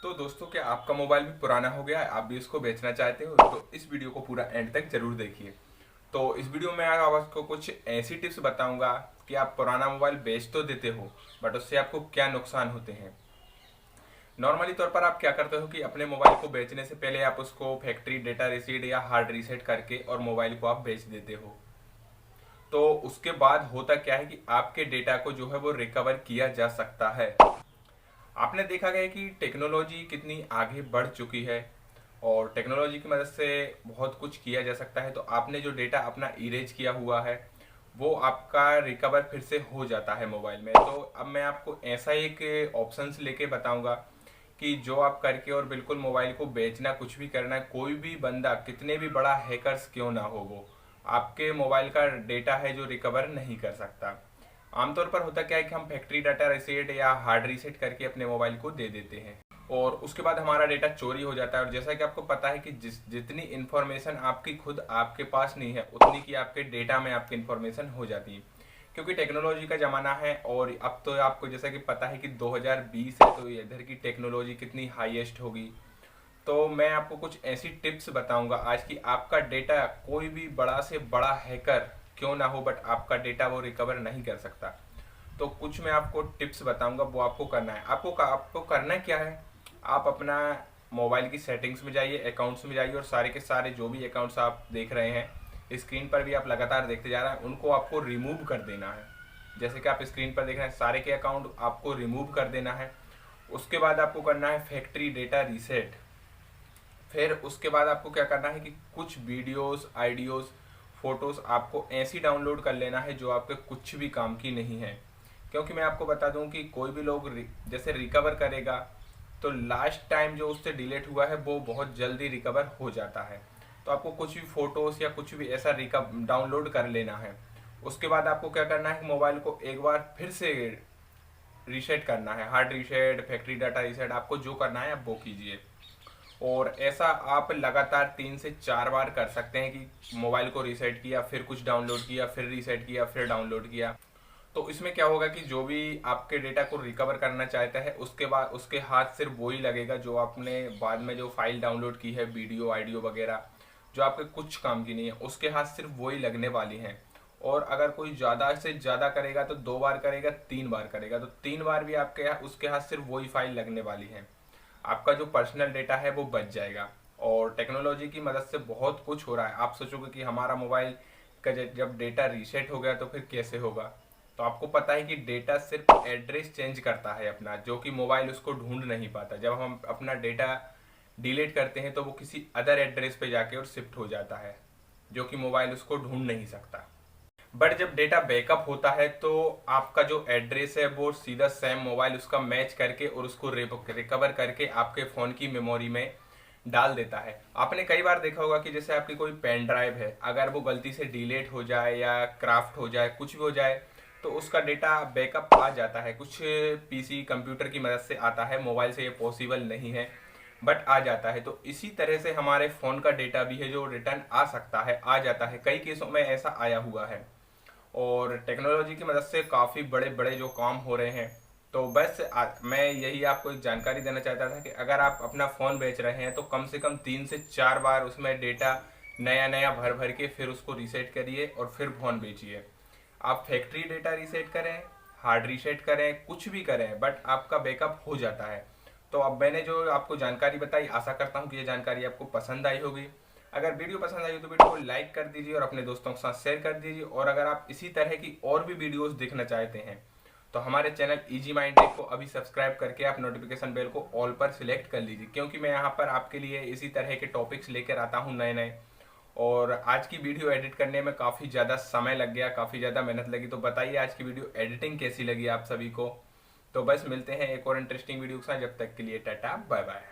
तो दोस्तों, क्या आपका मोबाइल भी पुराना हो गया है, आप भी इसको बेचना चाहते हो? तो इस वीडियो को पूरा एंड तक जरूर देखिए। तो इस वीडियो में आपको कुछ ऐसी टिप्स बताऊंगा कि आप पुराना मोबाइल बेच तो देते हो, बट उससे आपको क्या नुकसान होते हैं। नॉर्मली तौर पर आप क्या करते हो कि अपने मोबाइल को बेचने से पहले आप उसको फैक्ट्री डेटा रिसीट या हार्ड रीसेट करके और मोबाइल को आप बेच देते हो। तो उसके बाद होता क्या है कि आपके डेटा को जो है वो रिकवर किया जा सकता है। आपने देखा गया कि टेक्नोलॉजी कितनी आगे बढ़ चुकी है और टेक्नोलॉजी की मदद से बहुत कुछ किया जा सकता है। तो आपने जो डेटा अपना इरेज किया हुआ है वो आपका रिकवर फिर से हो जाता है मोबाइल में। तो अब मैं आपको ऐसा एक ऑप्शंस लेके बताऊंगा कि जो आप करके और बिल्कुल मोबाइल को बेचना, कुछ भी करना है, कोई भी बंदा कितने भी बड़ा हैकर्स क्यों ना हो, वो आपके मोबाइल का डेटा है जो रिकवर नहीं कर सकता। आमतौर पर होता क्या है कि हम फैक्ट्री डाटा रीसेट या हार्ड रीसेट करके अपने मोबाइल को दे देते हैं और उसके बाद हमारा डेटा चोरी हो जाता है। और जैसा कि आपको पता है कि जितनी इन्फॉर्मेशन आपकी खुद आपके पास नहीं है, उतनी की आपके डेटा में आपकी इन्फॉर्मेशन हो जाती है, क्योंकि टेक्नोलॉजी का ज़माना है। और अब तो आपको जैसा कि पता है कि 2020 है, तो इधर की टेक्नोलॉजी कितनी हाईएस्ट होगी। तो मैं आपको कुछ ऐसी टिप्स बताऊंगा आज की आपका डेटा, कोई भी बड़ा से बड़ा हैकर क्यों ना हो, बट आपका डेटा वो रिकवर नहीं कर सकता। तो कुछ मैं आपको टिप्स बताऊंगा, वो आपको करना है। आपको करना क्या है, आप अपना मोबाइल की सेटिंग्स में जाइए, अकाउंट्स में जाइए और सारे के सारे जो भी अकाउंट्स आप देख रहे हैं, स्क्रीन पर भी आप लगातार देखते जा रहे हैं, उनको आपको रिमूव कर देना है। जैसे कि आप स्क्रीन पर देख रहे हैं, सारे के अकाउंट आपको रिमूव कर देना है। उसके बाद आपको करना है फैक्ट्री डेटा रीसेट। फिर उसके बाद आपको क्या करना है कि कुछ वीडियोस, आइडियोज, फोटोज आपको ऐसी डाउनलोड कर लेना है जो आपके कुछ भी काम की नहीं है। क्योंकि मैं आपको बता दूं कि कोई भी लोग जैसे रिकवर करेगा तो लास्ट टाइम जो उससे डिलीट हुआ है वो बहुत जल्दी रिकवर हो जाता है। तो आपको कुछ भी फोटोज या कुछ भी ऐसा डाउनलोड कर लेना है। उसके बाद आपको क्या करना है, मोबाइल को एक बार फिर से रीसेट करना है, hard reset, factory data reset, आपको जो करना है आप वो कीजिए। और ऐसा आप लगातार 3 से 4 बार कर सकते हैं कि मोबाइल को रीसेट किया, फिर कुछ डाउनलोड किया, फिर रीसेट किया, फिर डाउनलोड किया। तो इसमें क्या होगा कि जो भी आपके डेटा को रिकवर करना चाहता है उसके बाद उसके हाथ सिर्फ वही लगेगा जो आपने बाद में जो फाइल डाउनलोड की है, वीडियो, आइडियो वगैरह, जो आपके कुछ काम की नहीं है, उसके हाथ सिर्फ वही लगने वाली हैं। और अगर कोई ज़्यादा से ज़्यादा करेगा तो 2 बार करेगा, 3 बार करेगा तो 3 बार भी आपके उसके हाथ सिर्फ वही फाइल लगने वाली है। आपका जो पर्सनल डेटा है वो बच जाएगा। और टेक्नोलॉजी की मदद से बहुत कुछ हो रहा है। आप सोचोगे कि हमारा मोबाइल का जब डेटा रीसेट हो गया तो फिर कैसे होगा। तो आपको पता है कि डेटा सिर्फ एड्रेस चेंज करता है अपना, जो कि मोबाइल उसको ढूंढ नहीं पाता। जब हम अपना डेटा डिलीट करते हैं तो वो किसी अदर एड्रेस पे जाके और शिफ्ट हो जाता है, जो कि मोबाइल उसको ढूंढ नहीं सकता। बट जब डेटा बैकअप होता है तो आपका जो एड्रेस है वो सीधा सेम मोबाइल उसका मैच करके और उसको रिकवर करके आपके फ़ोन की मेमोरी में डाल देता है। आपने कई बार देखा होगा कि जैसे आपकी कोई पेन ड्राइव है, अगर वो गलती से डिलीट हो जाए या क्राफ्ट हो जाए, कुछ भी हो जाए, तो उसका डेटा बैकअप आ जाता है। कुछ पीसी कंप्यूटर की मदद से आता है, मोबाइल से ये पॉसिबल नहीं है, बट आ जाता है। तो इसी तरह से हमारे फ़ोन का डेटा भी है जो रिटर्न आ सकता है, आ जाता है। कई केसों में ऐसा आया हुआ है और टेक्नोलॉजी की मदद से काफ़ी बड़े बड़े जो काम हो रहे हैं। तो बस मैं यही आपको एक जानकारी देना चाहता था कि अगर आप अपना फ़ोन बेच रहे हैं तो कम से कम 3 से 4 बार उसमें डेटा नया नया भर भर के फिर उसको रीसेट करिए और फिर फ़ोन बेचिए। आप फैक्ट्री डेटा रीसेट करें, हार्ड रीसेट करें, कुछ भी करें, बट आपका बैकअप हो जाता है। तो अब मैंने जो आपको जानकारी बताई, आशा करता हूँ कि ये जानकारी आपको पसंद आई होगी। अगर वीडियो पसंद आई हो तो वीडियो को लाइक कर दीजिए और अपने दोस्तों के साथ शेयर कर दीजिए। और अगर आप इसी तरह की और भी वीडियोस देखना चाहते हैं तो हमारे चैनल इजी माइंड टेक को अभी सब्सक्राइब करके आप नोटिफिकेशन बेल को ऑल पर सिलेक्ट कर लीजिए, क्योंकि मैं यहाँ पर आपके लिए इसी तरह के टॉपिक्स लेकर आता हूँ नए नए। और आज की वीडियो एडिट करने में काफ़ी ज़्यादा समय लग गया, काफ़ी ज़्यादा मेहनत लगी। तो बताइए आज की वीडियो एडिटिंग कैसी लगी आप सभी को। तो बस मिलते हैं एक और इंटरेस्टिंग वीडियो के साथ, जब तक के लिए टाटा बाय बाय।